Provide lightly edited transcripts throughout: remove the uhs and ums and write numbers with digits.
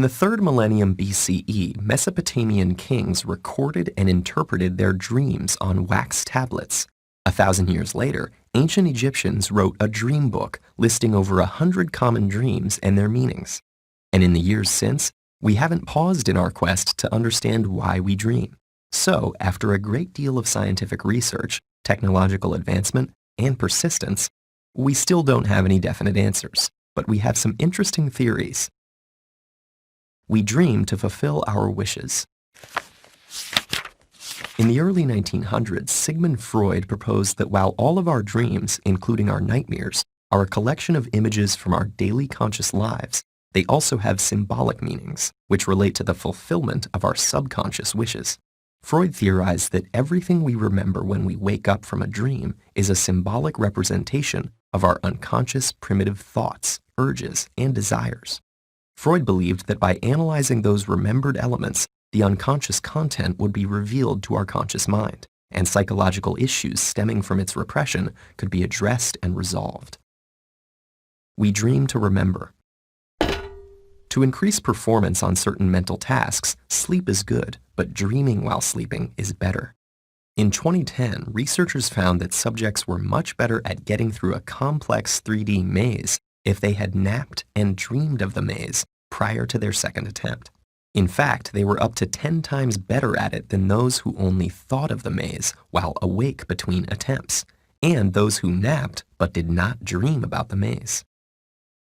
the 3rd millennium BCE, Mesopotamian kings recorded and interpreted their dreams on wax tablets. 1,000 years later, ancient Egyptians wrote a dream book listing over 100 common dreams and their meanings. And in the years since, we haven't paused in our quest to understand why we dream. So, after a great deal of scientific research, technological advancement, and persistence, we still don't have any definite answers, but we have some interesting theories. We dream to fulfill our wishes. In the early 1900s, Sigmund Freud proposed that while all of our dreams, including our nightmares, are a collection of images from our daily conscious lives, they also have symbolic meanings, which relate to the fulfillment of our subconscious wishes. Freud theorized that everything we remember when we wake up from a dream is a symbolic representation of our unconscious primitive thoughts, urges, and desires. Freud believed that by analyzing those remembered elements, the unconscious content would be revealed to our conscious mind, and psychological issues stemming from its repression could be addressed and resolved. We dream to remember. To increase performance on certain mental tasks, sleep is good, but dreaming while sleeping is better. In 2010, researchers found that subjects were much better at getting through a complex 3D maze if they had napped and dreamed of the maze prior to their second attempt. In fact, they were up to 10 times better at it than those who only thought of the maze while awake between attempts, and those who napped but did not dream about the maze.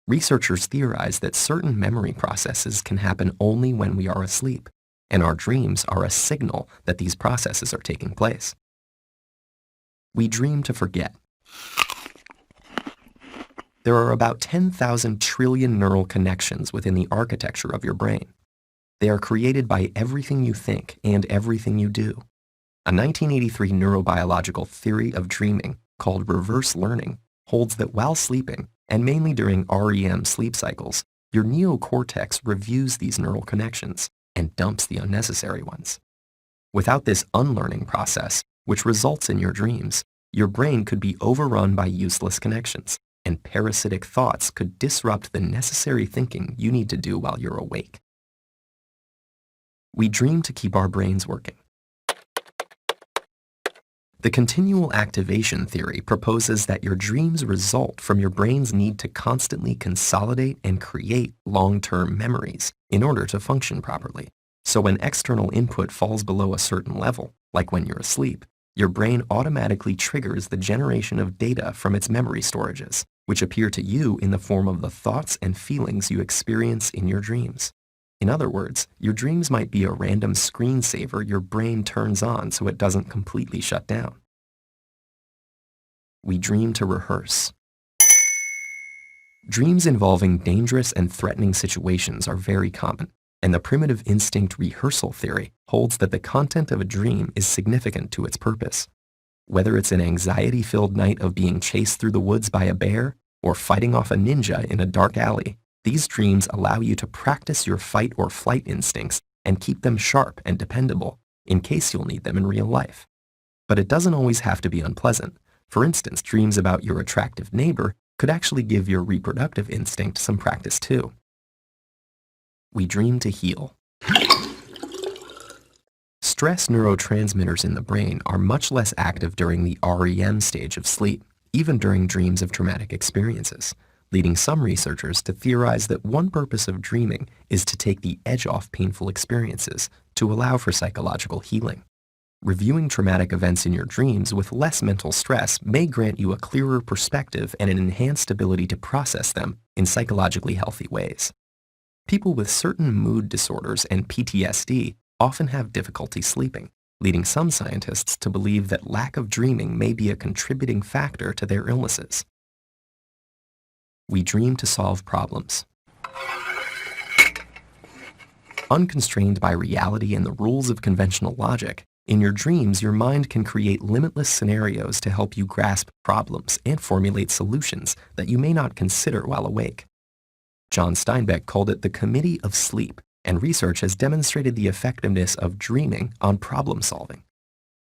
Researchers theorize that certain memory processes can happen only when we are asleep, and our dreams are a signal that these processes are taking place. We dream to forget. There are about 10,000 trillion neural connections within the architecture of your brain. They are created by everything you think and everything you do. A 1983 neurobiological theory of dreaming called reverse learning holds that while sleeping, and mainly during REM sleep cycles, your neocortex reviews these neural connections and dumps the unnecessary ones. Without this unlearning process, which results in your dreams, your brain could be overrun by useless connections, and parasitic thoughts could disrupt the necessary thinking you need to do while you're awake. We dream to keep our brains working. The continual activation theory proposes that your dreams result from your brain's need to constantly consolidate and create long-term memories in order to function properly. So when external input falls below a certain level, like when you're asleep, your brain automatically triggers the generation of data from its memory storages, which appear to you in the form of the thoughts and feelings you experience in your dreams. In other words, your dreams might be a random screensaver your brain turns on so it doesn't completely shut down. We dream to rehearse. Dreams involving dangerous and threatening situations are very common, and the primitive instinct rehearsal theory holds that the content of a dream is significant to its purpose. Whether it's an anxiety-filled night of being chased through the woods by a bear or fighting off a ninja in a dark alley, these dreams allow you to practice your fight or flight instincts and keep them sharp and dependable in case you'll need them in real life. But it doesn't always have to be unpleasant. For instance, dreams about your attractive neighbor could actually give your reproductive instinct some practice too. We dream to heal. Stress neurotransmitters in the brain are much less active during the REM stage of sleep, even during dreams of traumatic experiences, leading some researchers to theorize that one purpose of dreaming is to take the edge off painful experiences to allow for psychological healing. Reviewing traumatic events in your dreams with less mental stress may grant you a clearer perspective and an enhanced ability to process them in psychologically healthy ways. People with certain mood disorders and PTSD often have difficulty sleeping, leading some scientists to believe that lack of dreaming may be a contributing factor to their illnesses. We dream to solve problems. Unconstrained by reality and the rules of conventional logic, in your dreams your mind can create limitless scenarios to help you grasp problems and formulate solutions that you may not consider while awake. John Steinbeck called it the committee of sleep, and research has demonstrated the effectiveness of dreaming on problem solving.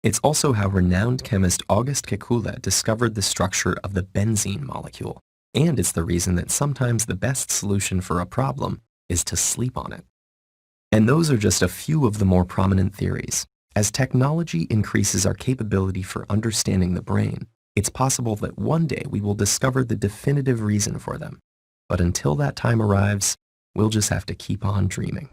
It's also how renowned chemist August Kekule discovered the structure of the benzene molecule, and it's the reason that sometimes the best solution for a problem is to sleep on it. And those are just a few of the more prominent theories. As technology increases our capability for understanding the brain, it's possible that one day we will discover the definitive reason for them. But until that time arrives, we'll just have to keep on dreaming.